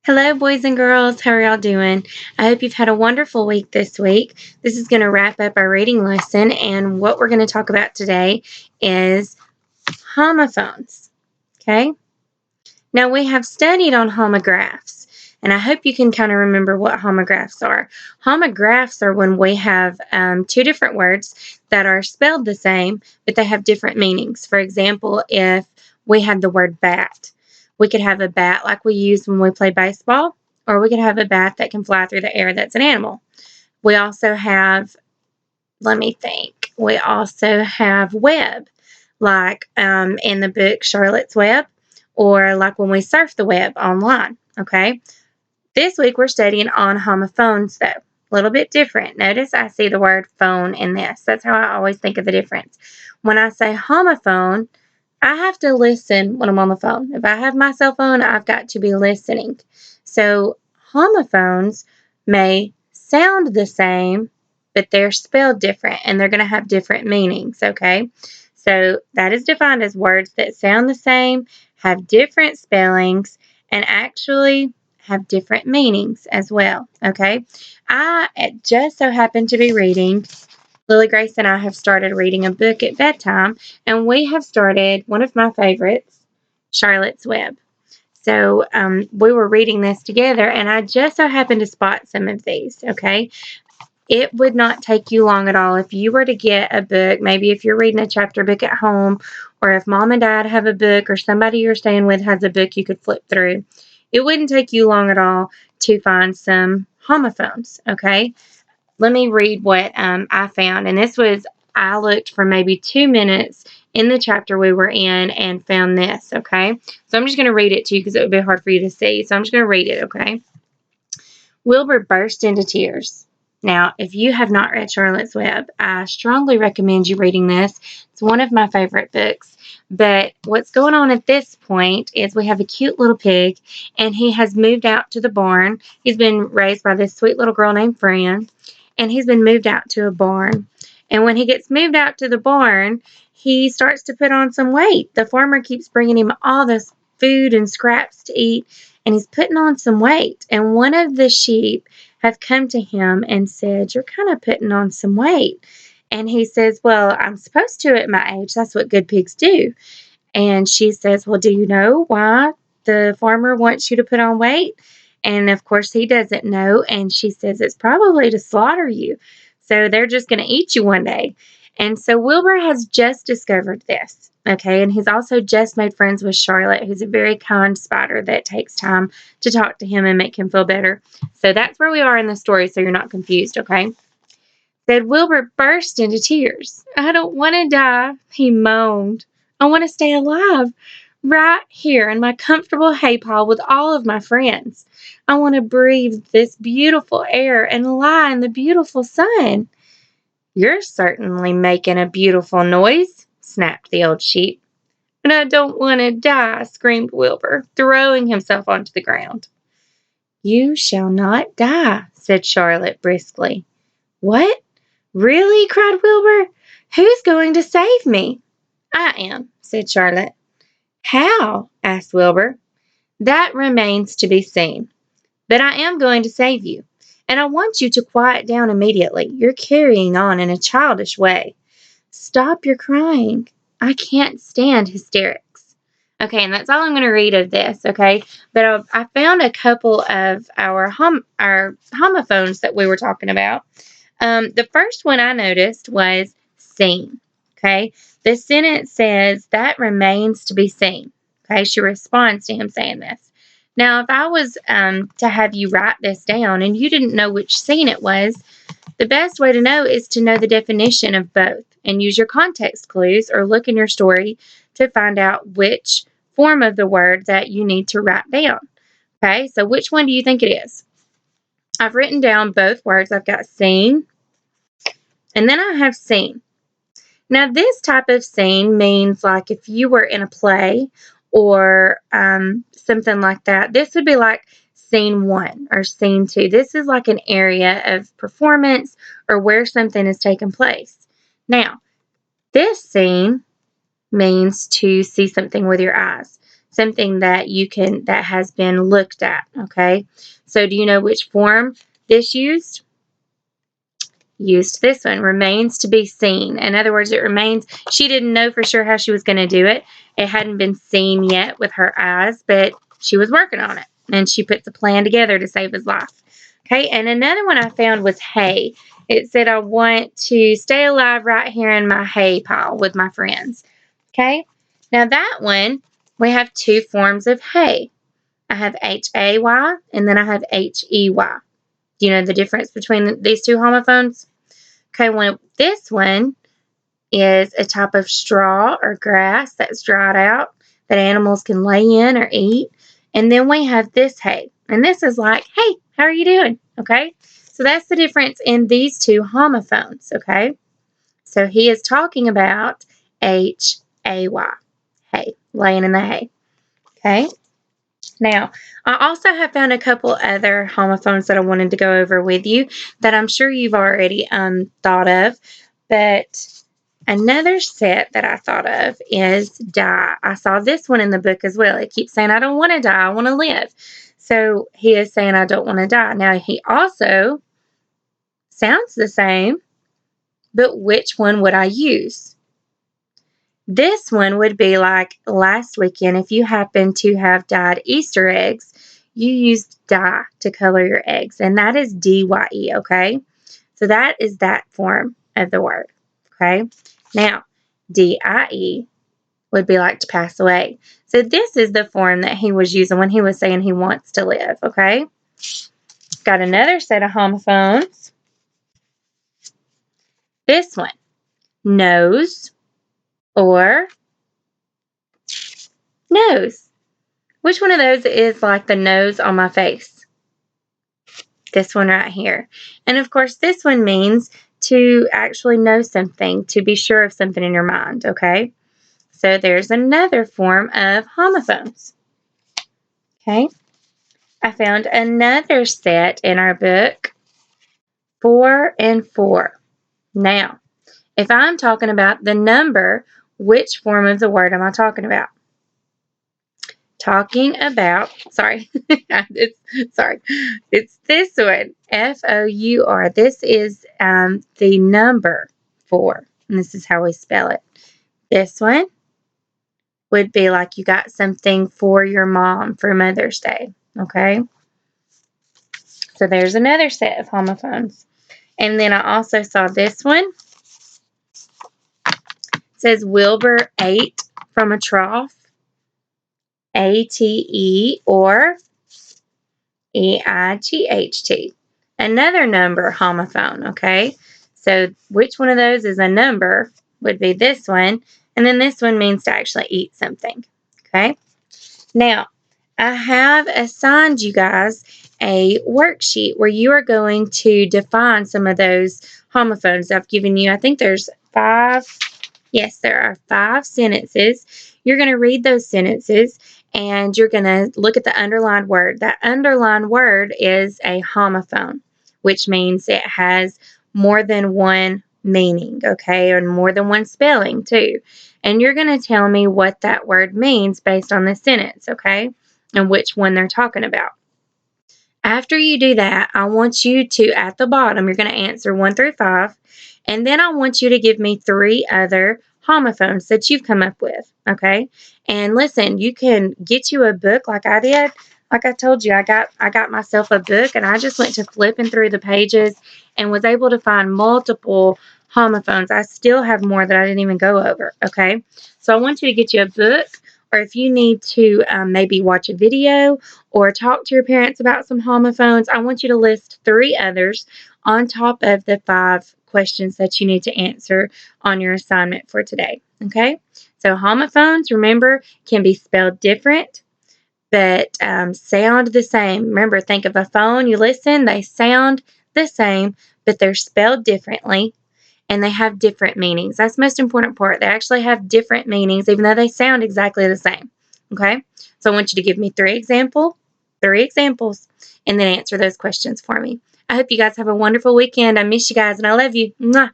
Hello, boys and girls. How are y'all doing? I hope you've had a wonderful week this week. This is going to wrap up our reading lesson, and what we're going to talk about today is homophones. Okay? Now, we have studied on homographs, and I hope you can kind of remember what homographs are. Homographs are when we have two different words that are spelled the same, but they have different meanings. For example, if we had the word bat, we could have a bat like we use when we play baseball, or we could have a bat that can fly through the air that's an animal. We also have, let me think, we also have web, like in the book Charlotte's Web, or like when we surf the web online, okay? This week we're studying on homophones, though. A little bit different. Notice I see the word phone in this. That's how I always think of the difference. When I say homophone, I have to listen when I'm on the phone. If I have my cell phone, I've got to be listening. So homophones may sound the same, but they're spelled different and they're going to have different meanings, okay? So that is defined as words that sound the same, have different spellings, and actually have different meanings as well, okay? I just so happen to be reading, Lily Grace and I have started reading a book at bedtime, and we have started one of my favorites, Charlotte's Web. So we were reading this together, and I just so happened to spot some of these, okay? It would not take you long at all if you were to get a book, maybe if you're reading a chapter book at home, or if mom and dad have a book, or somebody you're staying with has a book you could flip through. It wouldn't take you long at all to find some homophones, okay? Let me read what I found. And this was, I looked for maybe 2 minutes in the chapter we were in and found this, okay? So I'm just going to read it to you because it would be hard for you to see. So I'm just going to read it, okay? Wilbur burst into tears. Now, if you have not read Charlotte's Web, I strongly recommend you reading this. It's one of my favorite books. But what's going on at this point is we have a cute little pig, and he has moved out to the barn. He's been raised by this sweet little girl named Fran, and he's been moved out to a barn. And when he gets moved out to the barn, he starts to put on some weight. The farmer keeps bringing him all this food and scraps to eat, and he's putting on some weight. And one of the sheep has come to him and said, "You're kind of putting on some weight." And he says, "Well, I'm supposed to at my age. That's what good pigs do." And she says, "Well, do you know why the farmer wants you to put on weight?" And of course, he doesn't know. And she says, "It's probably to slaughter you. So they're just going to eat you one day." And so Wilbur has just discovered this. Okay. And he's also just made friends with Charlotte, who's a very kind spider that takes time to talk to him and make him feel better. So that's where we are in the story. So you're not confused. Okay. Said Wilbur burst into tears. "I don't want to die," he moaned. "I want to stay alive right here in my comfortable hay pile with all of my friends. I want to breathe this beautiful air and lie in the beautiful sun." "You're certainly making a beautiful noise," snapped the old sheep. "But I don't want to die," screamed Wilbur, throwing himself onto the ground. "You shall not die," said Charlotte briskly. "What? Really?" cried Wilbur. "Who's going to save me?" "I am," said Charlotte. "How?" asked Wilbur. "That remains to be seen. But I am going to save you. And I want you to quiet down immediately. You're carrying on in a childish way. Stop your crying. I can't stand hysterics." Okay, and that's all I'm going to read of this, okay? But I found a couple of our homophones that we were talking about. The first one I noticed was seen, okay? The sentence says, "That remains to be seen." Okay, she responds to him saying this. Now, if I was to have you write this down and you didn't know which scene it was, the best way to know is to know the definition of both and use your context clues or look in your story to find out which form of the word that you need to write down. Okay, so which one do you think it is? I've written down both words. I've got seen, and then I have seen. Now, this type of scene means like if you were in a play or something like that, this would be like scene 1 or scene 2. This is like an area of performance or where something is taking place. Now, this scene means to see something with your eyes. something that that has been looked at, okay? So do you know which form this used? Used this one, remains to be seen. In other words, it remains, she didn't know for sure how she was going to do it. It hadn't been seen yet with her eyes, but she was working on it. And she puts a plan together to save his life. Okay, and another one I found was hay. It said, I want to stay alive right here in my hay pile with my friends. Okay, now that one, we have two forms of hay. I have H-A-Y and then I have H-E-Y. Do you know the difference between these two homophones? Okay, well, this one is a type of straw or grass that's dried out that animals can lay in or eat. And then we have this hay. And this is like, hey, how are you doing? Okay, so that's the difference in these two homophones. Okay, so he is talking about H-A-Y, hay, laying in the hay. Okay. Now, I also have found a couple other homophones that I wanted to go over with you that I'm sure you've already thought of, but another set that I thought of is die. I saw this one in the book as well. It keeps saying, I don't want to die, I want to live. So he is saying, I don't want to die. Now, he also sounds the same, but which one would I use? This one would be like last weekend, if you happen to have dyed Easter eggs, you used dye to color your eggs, and that is D-Y-E, okay? So that is that form of the word, okay? Now, D-I-E would be like to pass away. So this is the form that he was using when he was saying he wants to live, okay? Got another set of homophones. This one, nose or nose. Which one of those is like the nose on my face? This one right here. And of course, this one means to actually know something, to be sure of something in your mind, okay? So there's another form of homophones. Okay? I found another set in our book, 4 and 4. Now, if I'm talking about the number, which form of the word am I talking about? Talking about, sorry, it's this one, F-O-U-R. This is the number 4, and this is how we spell it. This one would be like you got something for your mom for Mother's Day, okay? So there's another set of homophones. And then I also saw this one. It says Wilbur ate from a trough, A-T-E, or E-I-G-H-T. Another number homophone, okay? So which one of those is a number would be this one. And then this one means to actually eat something, okay? Now, I have assigned you guys a worksheet where you are going to define some of those homophones I've given you. I think there's 5. Yes, there are 5 sentences. You're going to read those sentences and you're going to look at the underlined word. That underlined word is a homophone, which means it has more than one meaning, okay, and more than one spelling too. And you're going to tell me what that word means based on the sentence, okay, and which one they're talking about. After you do that, I want you to, at the bottom, you're going to answer 1 through 5. And then I want you to give me 3 other homophones that you've come up with, okay? And listen, you can get you a book like I did. Like I told you, I got myself a book and I just went to flipping through the pages and was able to find multiple homophones. I still have more that I didn't even go over, okay? So I want you to get you a book, or if you need to maybe watch a video or talk to your parents about some homophones, I want you to list 3 others on top of the 5 questions that you need to answer on your assignment for today, okay? So homophones, remember, can be spelled different, but sound the same. Remember, think of a phone, you listen, they sound the same, but they're spelled differently, and they have different meanings. That's the most important part. They actually have different meanings, even though they sound exactly the same, okay? So I want you to give me 3 examples, and then answer those questions for me. I hope you guys have a wonderful weekend. I miss you guys, and I love you. Mwah.